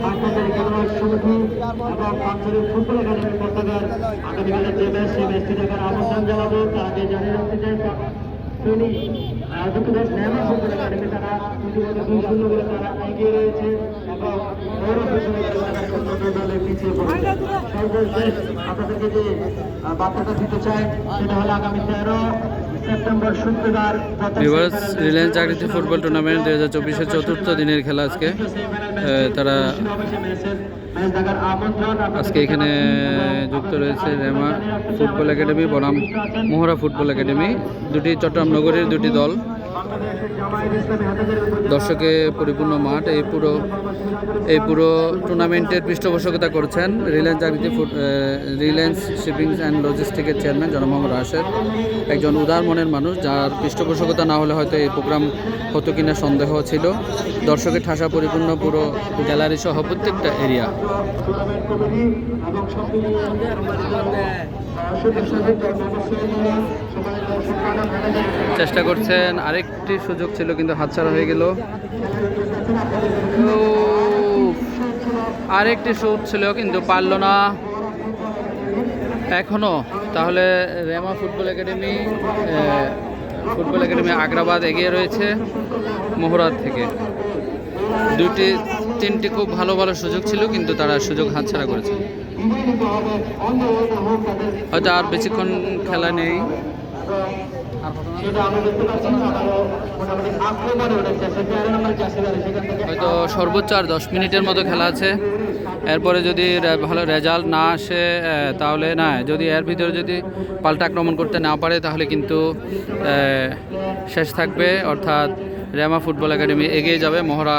আন্তর্জাতিক খেলোয়াড় সমিতি এবং আঞ্চলিক ফুটবল একাডেমির পতাকার আগামীকালের যে ম্যাচ সেই ম্যাচটি দেখার আমন্ত্রণ জানাবো। তার আগে জানিয়ে রাখতে চাই যুক্তরাজ্য নেমা ফুটবল একাডেমি তারা ইতিমধ্যে 2-0 করে তারা এগিয়ে রয়েছে এবং পিছিয়ে পড়েছে। সর্বশেষ আপনাদেরকে যে বার্তাটা দিতে চাই সেটা হলো আগামী 13 সেপ্টেম্বর শুক্রবার রিলায়েন্স আকৃতি ফুটবল টুর্নামেন্ট 2024-এর চতুর্থ দিনের খেলা আজকে। তারা আজকে এখানে যুক্ত রয়েছে রেমা ফুটবল একাডেমি বনাম মোহরা ফুটবল একাডেমি, দুটি চট্টগ্রাম নগরীর দুটি দল। দর্শকে পরিপূর্ণ মাঠ। এই পুরো টুর্নামেন্টের পৃষ্ঠপোষকতা করছেন রিলায়েন্স শিপিং অ্যান্ড লজিস্টিকের চেয়ারম্যান জনাব মোহাম্মদ রাশেদ, একজন উদার মনের মানুষ, যার পৃষ্ঠপোষকতা না হলে হয়তো এই প্রোগ্রাম হতো কিনা সন্দেহ ছিল। দর্শকের ঠাসা পরিপূর্ণ পুরো গ্যালারি সহ প্রত্যেকটা এরিয়া। চেষ্টা করছেন, আরেকটি সুযোগ ছিল কিন্তু হাতছাড়া হয়ে গেল। আরেকটি শুট ছিল কিন্তু পারল না এখনো। তাহলে রেমা ফুটবল একাডেমি আগ্রাবাদ এগিয়ে রয়েছে মোহরার থেকে। তিনটি খুব ভালো সুযোগ ছিল কিন্তু তারা সুযোগ হাতছাড়া করেছে। হয়তো আর বেশিক্ষণ খেলা নেই, হয়তো সর্বোচ্চ আর 10 মিনিটের মতো খেলা আছে। এরপরে যদি ভালো রেজাল্ট না আসে তাহলে না, যদি এর ভিতরে যদি পাল্টা আক্রমণ করতে না পারে তাহলে কিন্তু শেষ থাকবে, অর্থাৎ রেমা ফুটবল একাডেমি এগিয়ে যাবে। মোহরা